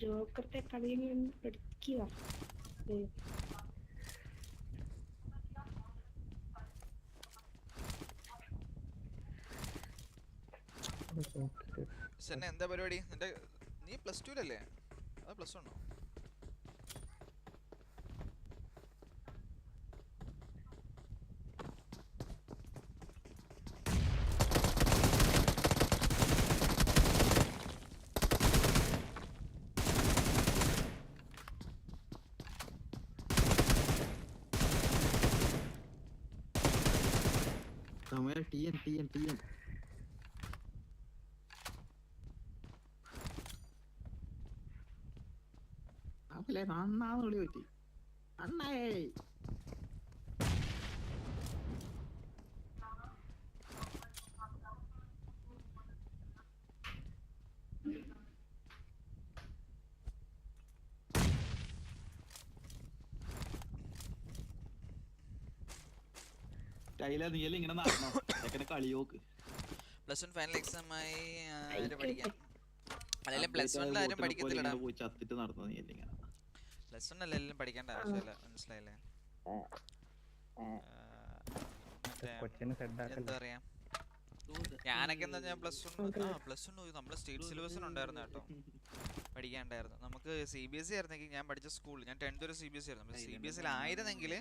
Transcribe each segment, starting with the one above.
ജോക്കറിന്റെ കളിയിൽ നിന്ന് പഠിക്കുക. സെന്നെ എന്താ പരിപാടി? നിന്റെ നീ പ്ലസ് ടുവിലല്ലേ അതോ പ്ലസ് വണ്ണോ? TN. അപ്പല്ലേ അണ്ണാന്ന് വിളി പറ്റി. അണ്ണേ നീയല്ലേ ഇങ്ങനെ നടന്നോ? കളിയോക്ക് പ്ലസ് വൺ ഫൈനൽ എക്സാം ആയി ആരും പഠിക്കാം. അല്ലെങ്കിൽ പ്ലസ് വണ്ണിൽ ആരും പഠിക്കത്തില്ലടാ. പോയി ചത്തിട്ട് നടന്നോ നീയല്ലേ ഇങ്ങനെ? പ്ലസ് വൺ അല്ലെങ്കിലും പഠിക്കേണ്ട ആവശ്യമില്ല, മനസ്സിലായില്ലേ? എന്താ പറയാ, ഞാനൊക്കെ എന്താ ഞാൻ പ്ലസ് വൺ നമ്മുടെ സ്റ്റേറ്റ് സിലബസിന് ഉണ്ടായിരുന്നു കേട്ടോ, പഠിക്കാണ്ടായിരുന്നു. നമുക്ക് CBSE ആയിരുന്നെങ്കിൽ ഞാൻ പഠിച്ച സ്കൂളിൽ ഞാൻ 10th വരെ CBSE ആയിരുന്നു. CBSE ആയിരുന്നെങ്കിൽ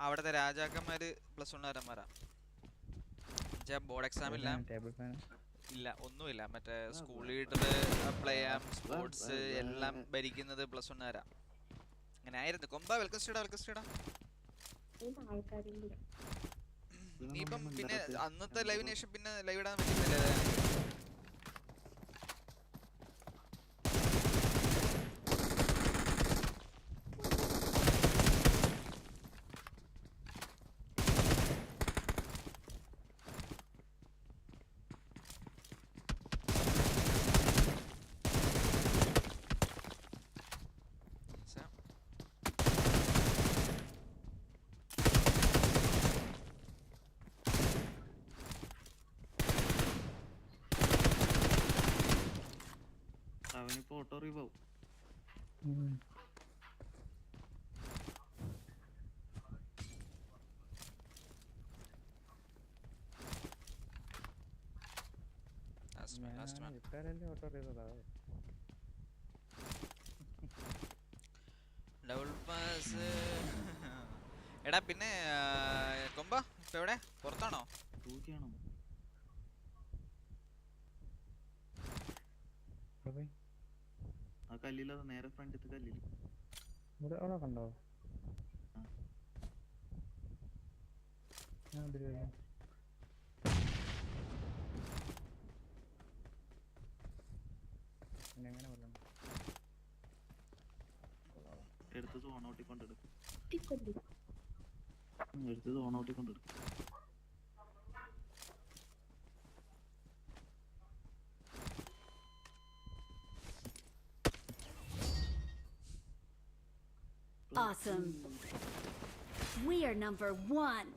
അവിടുത്തെ രാജാക്കന്മാര് പ്ലസ് വണ്ണുകാരന്മാരാ. ബോർഡ് എക്സാം ഇല്ല, ഒന്നുമില്ല. മറ്റേ സ്കൂൾ ലീഡർ, അപ്ലൈ ചെയ്യാം, സ്പോർട്സ് എല്ലാം ഭരിക്കുന്നത് പ്ലസ് വണ്ണുകാരാ. അങ്ങനെ ആയിരുന്നു. കൊമ്പ വെൽക്കം സ്റ്റേടാ. ഇനിയിപ്പം പിന്നെ അന്നത്തെ ലൈവിന് ശേഷം പിന്നെ ലൈവ് ഇടാൻ പറ്റുന്നില്ലേ? അവനിപ്പോ ഓട്ടോ റിവാവും. Double pass. എടാ പിന്നെ കൊമ്പ ഇപ്പൊ എവിടെ? പുറത്താണോ? ആ കല്ലിൽ നേരെ ഫ്രണ്ടിത്തെ കല്ലിൽ കണ്ടോ? എടുത്ത് സോണൗട്ടി കൊണ്ടെടുക്കും. എടുത്ത് സോണൗട്ടി കൊണ്ടെടുക്കും. Awesome. We are number 1.